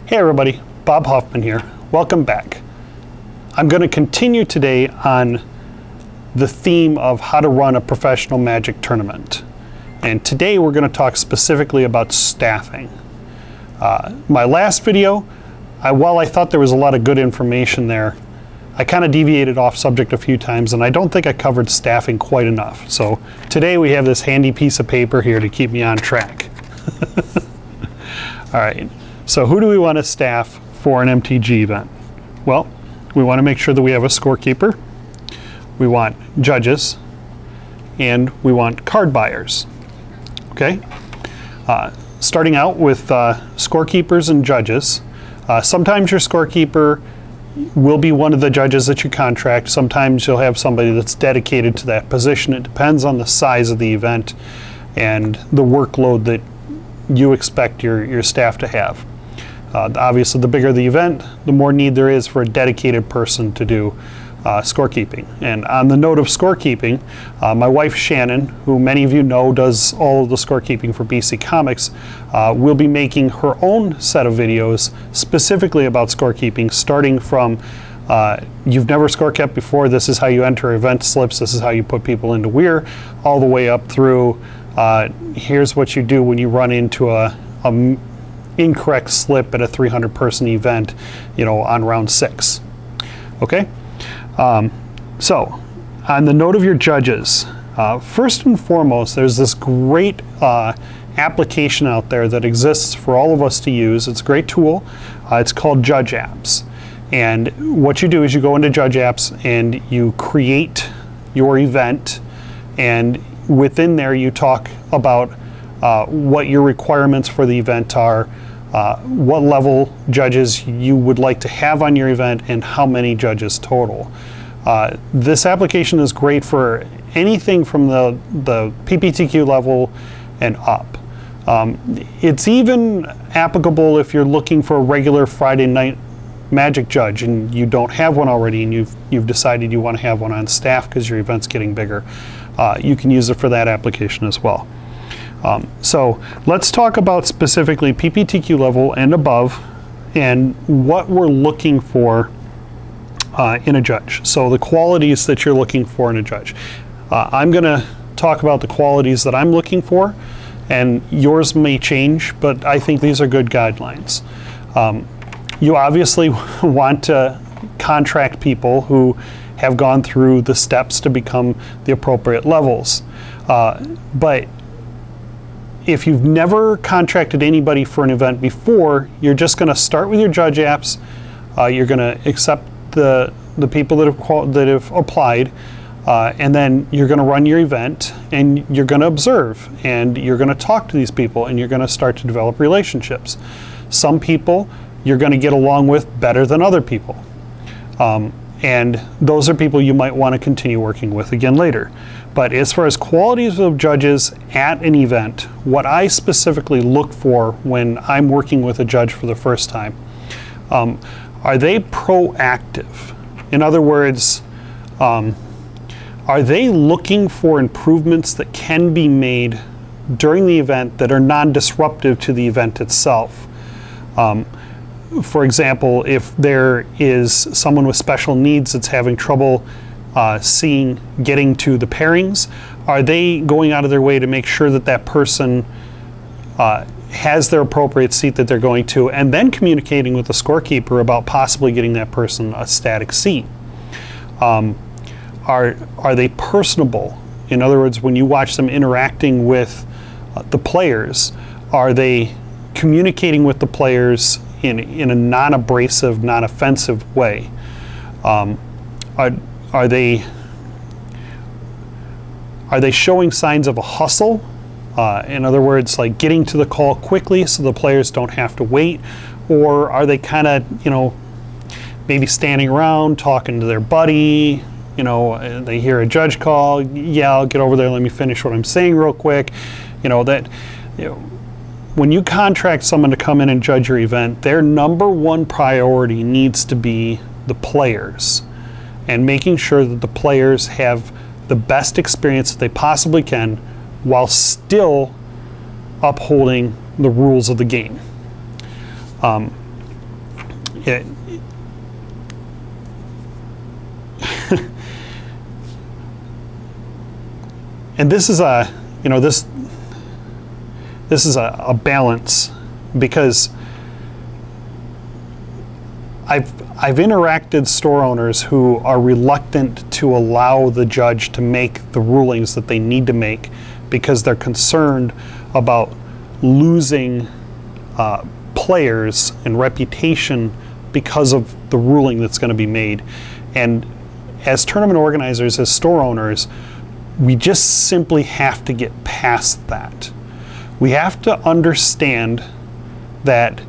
Hey everybody, Bob Huffman here. Welcome back. I'm going to continue today on the theme of how to run a professional Magic tournament. And today we're going to talk specifically about staffing. My last video, while I thought there was a lot of good information there, I kind of deviated off subject a few times and I don't think I covered staffing quite enough. So today we have this handy piece of paper here to keep me on track. All right. So who do we want to staff for an MTG event? Well, we want to make sure that we have a scorekeeper, we want judges, and we want card buyers. Okay? Starting out with scorekeepers and judges. Sometimes your scorekeeper will be one of the judges that you contract. Sometimes you'll have somebody that's dedicated to that position. It depends on the size of the event and the workload that you expect your staff to have. Obviously, the bigger the event, the more need there is for a dedicated person to do scorekeeping. And on the note of scorekeeping, my wife Shannon, who many of you know does all of the scorekeeping for BC Comix, will be making her own set of videos specifically about scorekeeping, starting from you've never scorekept before, this is how you enter event slips, this is how you put people into Weir, all the way up through here's what you do when you run into a incorrect slip at a 300 person event, you know, on round 6. Okay? So, on the note of your judges, first and foremost, there's this great application out there that exists for all of us to use. It's a great tool. It's called Judge Apps. And what you do is you go into Judge Apps and you create your event, and within there you talk about what your requirements for the event are, what level judges you would like to have on your event, and how many judges total. This application is great for anything from the PPTQ level and up. It's even applicable if you're looking for a regular Friday night Magic judge and you don't have one already and you've decided you want to have one on staff because your event's getting bigger. You can use it for that application as well. So let's talk about specifically PPTQ level and above and what we're looking for in a judge. So the qualities that you're looking for in a judge. I'm going to talk about the qualities that I'm looking for, and yours may change, but I think these are good guidelines. You obviously want to contract people who have gone through the steps to become the appropriate levels. But if you've never contracted anybody for an event before, you're just going to start with your judge apps. You're going to accept the people that have applied, and then you're going to run your event, and you're going to observe, and you're going to talk to these people, and you're going to start to develop relationships. Some people you're going to get along with better than other people. And those are people you might want to continue working with again later. But as far as qualities of judges at an event, what I specifically look for when I'm working with a judge for the first time, are they proactive? In other words, are they looking for improvements that can be made during the event that are non-disruptive to the event itself? For example, if there is someone with special needs that's having trouble getting to the pairings, are they going out of their way to make sure that that person has their appropriate seat that they're going to, and then communicating with the scorekeeper about possibly getting that person a static seat? Are they personable? In other words, when you watch them interacting with the players, are they communicating with the players in a non-abrasive, non-offensive way? Are they showing signs of a hustle? In other words, like getting to the call quickly so the players don't have to wait? Or are they kind of, you know, maybe standing around talking to their buddy? You know, they hear a judge call, yeah, I'll get over there, let me finish what I'm saying real quick. You know, that, you know, when you contract someone to come in and judge your event, their #1 priority needs to be the players, and making sure that the players have the best experience that they possibly can while still upholding the rules of the game. and this is a, you know, this is a balance, because I've interacted store owners who are reluctant to allow the judge to make the rulings that they need to make because they're concerned about losing players and reputation because of the ruling that's going to be made. And as tournament organizers, as store owners, we just simply have to get past that. We have to understand that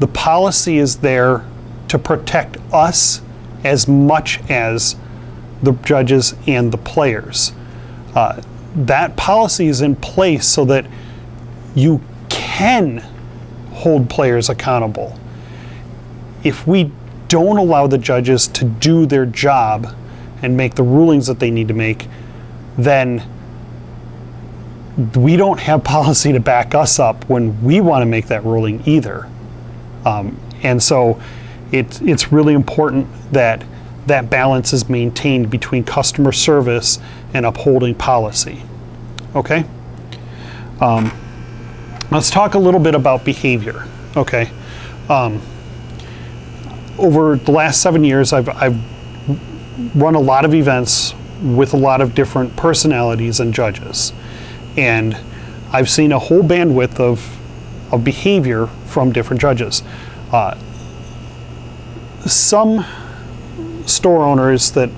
the policy is there to protect us as much as the judges and the players. That policy is in place so that you can hold players accountable. If we don't allow the judges to do their job and make the rulings that they need to make, then we don't have policy to back us up when we want to make that ruling either. And so it's really important that that balance is maintained between customer service and upholding policy. Okay? Let's talk a little bit about behavior. Okay? Over the last 7 years, I've run a lot of events with a lot of different personalities and judges. And I've seen a whole bandwidth of behavior from different judges. Some store owners that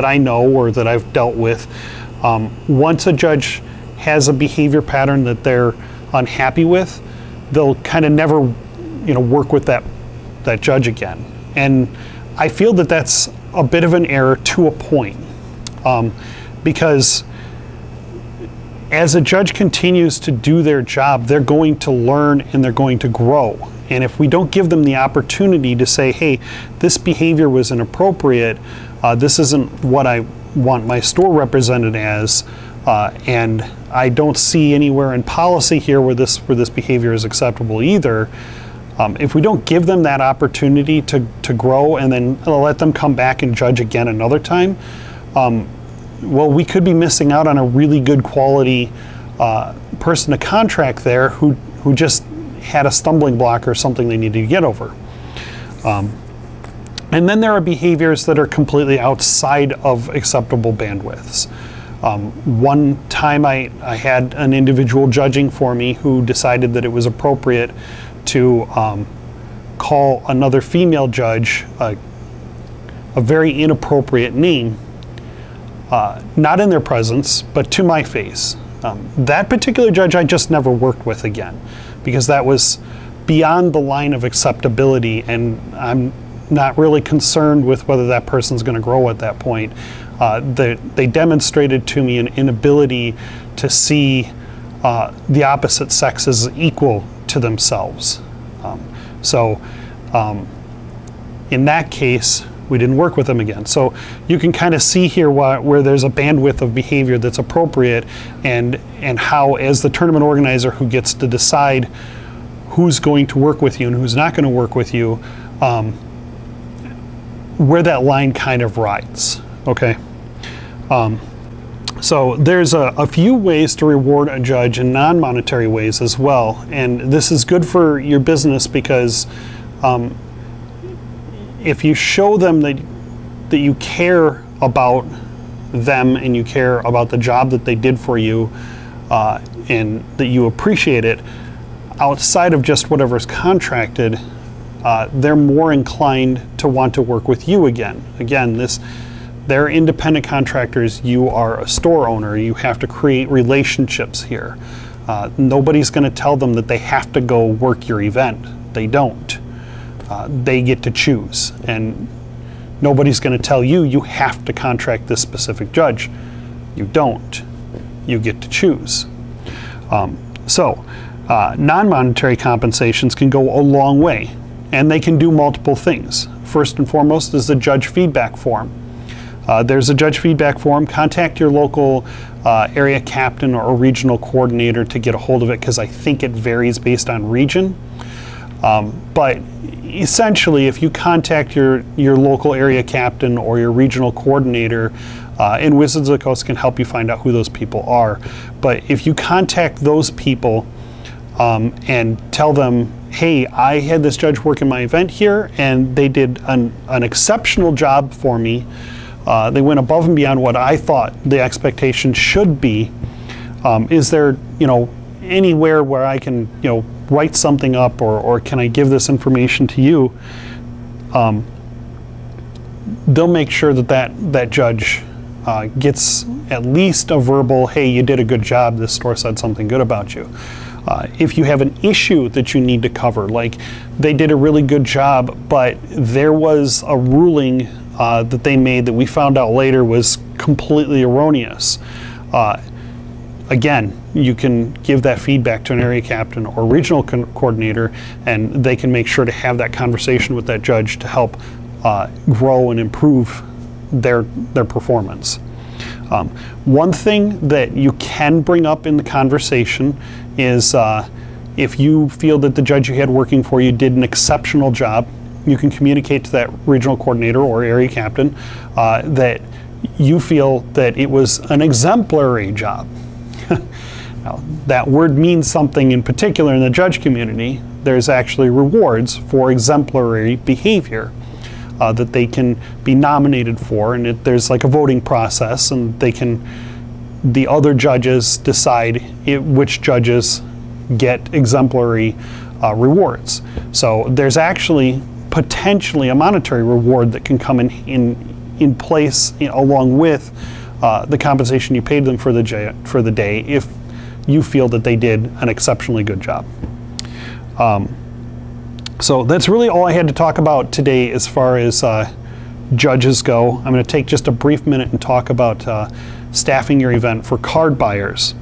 I know or that I've dealt with, once a judge has a behavior pattern that they're unhappy with, they'll kind of never, work with that judge again. And I feel that that's a bit of an error to a point, because as a judge continues to do their job, they're going to learn and they're going to grow. And if we don't give them the opportunity to say, hey, this behavior was inappropriate, this isn't what I want my store represented as, and I don't see anywhere in policy here where this behavior is acceptable either. If we don't give them that opportunity to grow and then let them come back and judge again another time, well, we could be missing out on a really good quality person to contract there who just had a stumbling block or something they needed to get over. And then there are behaviors that are completely outside of acceptable bandwidths. One time I had an individual judging for me who decided that it was appropriate to call another female judge a very inappropriate name, not in their presence, but to my face. That particular judge I just never worked with again, because that was beyond the line of acceptability, and I'm not really concerned with whether that person's going to grow at that point. They demonstrated to me an inability to see the opposite sex as equal to themselves. In that case, we didn't work with them again. So you can kind of see here where there's a bandwidth of behavior that's appropriate, and how, as the tournament organizer who gets to decide who's going to work with you and who's not going to work with you, where that line kind of rides. Okay. So there's a few ways to reward a judge in non-monetary ways as well, and this is good for your business because if you show them that you care about them and you care about the job that they did for you, and that you appreciate it outside of just whatever's contracted, they're more inclined to want to work with you again. Again, they're independent contractors. You are a store owner. You have to create relationships here. Nobody's going to tell them that they have to go work your event. They don't. They get to choose. And nobody's going to tell you you have to contract this specific judge. You don't. You get to choose. Non-monetary compensations can go a long way, and they can do multiple things. First and foremost is the judge feedback form. There's a judge feedback form. Contact your local area captain or regional coordinator to get a hold of it, because I think it varies based on region. But essentially, if you contact your local area captain or your regional coordinator, and Wizards of the Coast can help you find out who those people are. But if you contact those people and tell them, hey, I had this judge work in my event here, and they did an exceptional job for me. They went above and beyond what I thought the expectation should be. Is there, anywhere where I can, write something up, or can I give this information to you? They'll make sure that judge gets at least a verbal, hey, you did a good job, this store said something good about you. If you have an issue that you need to cover, like they did a really good job, but there was a ruling that they made that we found out later was completely erroneous. Again, you can give that feedback to an area captain or regional coordinator, and they can make sure to have that conversation with that judge to help grow and improve their performance. One thing that you can bring up in the conversation is if you feel that the judge you had working for you did an exceptional job, you can communicate to that regional coordinator or area captain that you feel that it was an exemplary job. Now, that word means something in particular in the judge community. There's actually rewards for exemplary behavior that they can be nominated for, and there's like a voting process, and the other judges decide which judges get exemplary rewards. So there's actually potentially a monetary reward that can come in place along with the compensation you paid them for the day if you feel that they did an exceptionally good job. So that's really all I had to talk about today as far as judges go. I'm going to take just a brief minute and talk about staffing your event for card buyers.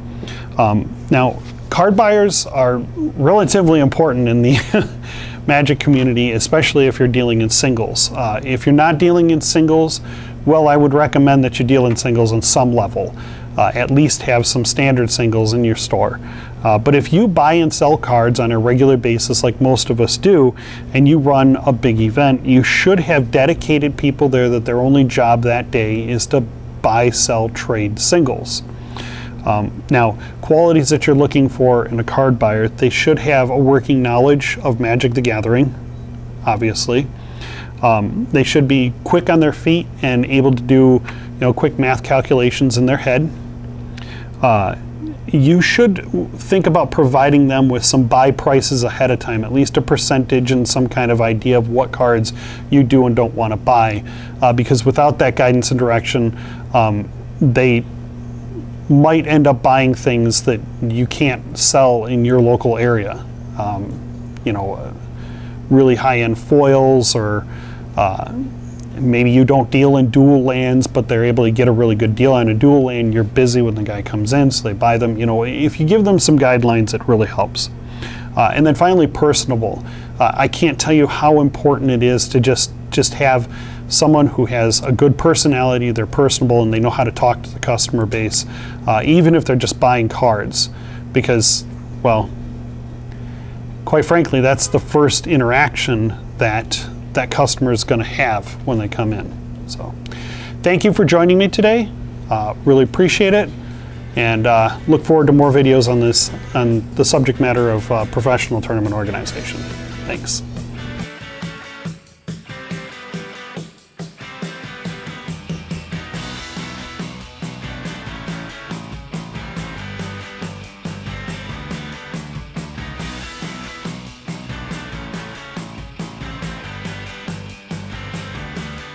Now, card buyers are relatively important in the Magic community, especially if you're dealing in singles. If you're not dealing in singles, well, I would recommend that you deal in singles on some level. At least have some standard singles in your store. But if you buy and sell cards on a regular basis like most of us do, and you run a big event, you should have dedicated people there that their only job that day is to buy, sell, trade singles. Now, qualities that you're looking for in a card buyer, they should have a working knowledge of Magic the Gathering, obviously. They should be quick on their feet and able to do quick math calculations in their head. You should think about providing them with some buy prices ahead of time, at least a percentage and some kind of idea of what cards you do and don't want to buy, because without that guidance and direction, they might end up buying things that you can't sell in your local area. Really high-end foils, or maybe you don't deal in dual lands, but they're able to get a really good deal on a dual land. You're busy when the guy comes in, so they buy them. If you give them some guidelines, it really helps. And then finally, personable. I can't tell you how important it is to just have someone who has a good personality, they're personable, and they know how to talk to the customer base, even if they're just buying cards. Because, well, quite frankly, that's the first interaction that customer is going to have when they come in. So thank you for joining me today. Really appreciate it, and look forward to more videos on the subject matter of professional tournament organization. Thanks.